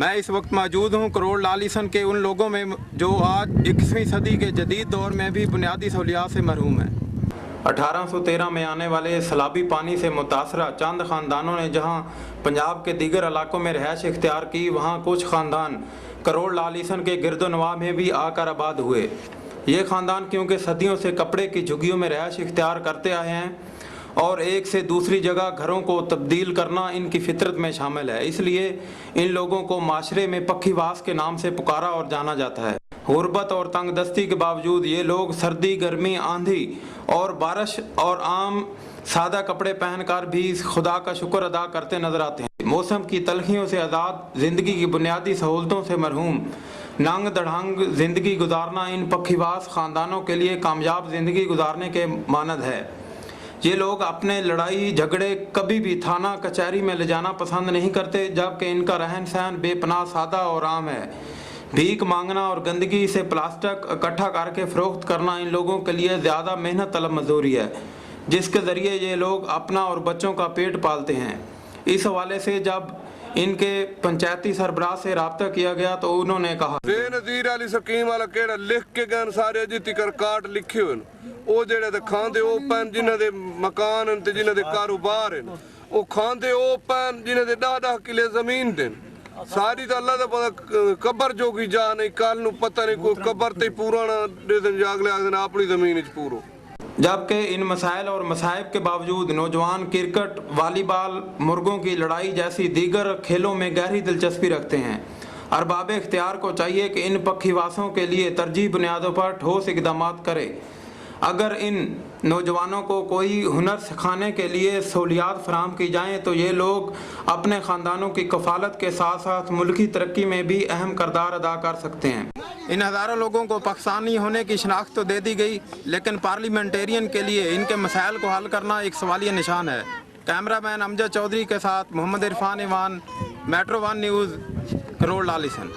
मैं इस वक्त मौजूद हूँ करोड़ लालिसन के उन लोगों में जो आज 21वीं सदी के जदीद दौर में भी बुनियादी सहूलियात से महरूम हैं। 1813 में आने वाले सैलाबी पानी से मुतासरा चंद ख़ानदानों ने जहाँ पंजाब के दीगर इलाकों में रिहाइश इख्तियार की, वहाँ कुछ ख़ानदान करोड़ लालिसन के गिरदोनवा में भी आकर आबाद हुए। ये ख़ानदान क्योंकि सदियों से कपड़े की झुग्गियों में रिहाइश इख्तियार करते आए हैं और एक से दूसरी जगह घरों को तब्दील करना इनकी फितरत में शामिल है, इसलिए इन लोगों को माशरे में पक्खीवास के नाम से पुकारा और जाना जाता है। गुर्बत और तंगदस्ती के बावजूद ये लोग सर्दी, गर्मी, आंधी और बारिश और आम सादा कपड़े पहनकर भी खुदा का शुक्र अदा करते नजर आते हैं। मौसम की तलखियों से आज़ाद, ज़िंदगी की बुनियादी सहूलतों से मरहूम, नंग दढ़ंग ज़िंदगी गुजारना इन पक्खीवास ख़ानदानों के लिए कामयाब ज़िंदगी गुजारने के मानद है। ये लोग अपने लड़ाई झगड़े कभी भी थाना कचहरी में ले जाना पसंद नहीं करते, जबकि इनका रहन सहन बेपनाह सादा और आम है। भीख मांगना और गंदगी से प्लास्टिक इकट्ठा करके फ़रोख्त करना इन लोगों के लिए ज़्यादा मेहनत तलब मजदूरी है, जिसके ज़रिए ये लोग अपना और बच्चों का पेट पालते हैं। इस हवाले से जब इनके पंचायती सरबराह से रब्ता किया गया तो उन्होंने कहा, बेनज़ीर अली स्कीम वाला केड़ा लिख के गए सारे अजे तिकर कार्ड लिखे हुए ਉਹ ਜਿਹੜੇ ਤੇ ਖਾਂਦੇ ਉਹ ਪੈਨ ਜਿਨ੍ਹਾਂ ਦੇ ਮਕਾਨ ਹਨ ਤੇ ਜਿਨ੍ਹਾਂ ਦੇ ਕਾਰੋਬਾਰ ਹਨ ਉਹ ਖਾਂਦੇ ਉਹ ਪੈਨ ਜਿਨ੍ਹਾਂ ਦੇ 10-10 ਕਿਲੇ ਜ਼ਮੀਨ ਦੇ ਸਾਰੀ ਤਾਂ ਅੱਲਾ ਦਾ ਪਤਾ ਕਬਰ ਜੋਗੀ ਜਾ ਨਹੀਂ, ਕੱਲ ਨੂੰ ਪਤਾ ਨਹੀਂ ਕੋਈ ਕਬਰ ਤੇ ਪੁਰਾਣਾ ਦੇ ਦਿਨ ਜਾਗ ਲਿਆ ਦੇਣਾ ਆਪਣੀ ਜ਼ਮੀਨ ਵਿੱਚ ਪੂਰੋ। जबकि इन मसाइल और मसाइब के बावजूद नौजवान क्रिकेट, वॉलीबॉल, मुर्गों की लड़ाई जैसी दीगर खेलों में गहरी दिलचस्पी रखते हैं। अरबाब इख्तियार को चाहिए कि इन पक्खीवासों के लिए तरजीह बुनियादों पर ठोस इक़दाम करे। अगर इन नौजवानों को कोई हुनर सिखाने के लिए सहूलियात फराहम की जाएँ तो ये लोग अपने ख़ानदानों की कफ़ालत के साथ साथ मुल्की तरक्की में भी अहम किरदार अदा कर सकते हैं। इन हज़ारों लोगों को पाकिस्तानी होने की शनाख्त तो दे दी गई, लेकिन पार्लियामेंटेरियन के लिए इनके मसाइल को हल करना एक सवालिया निशान है। कैमरामैन अमजद चौधरी के साथ मोहम्मद इरफान ईवान, मेट्रो 1 न्यूज़, करोड़ लालिसन।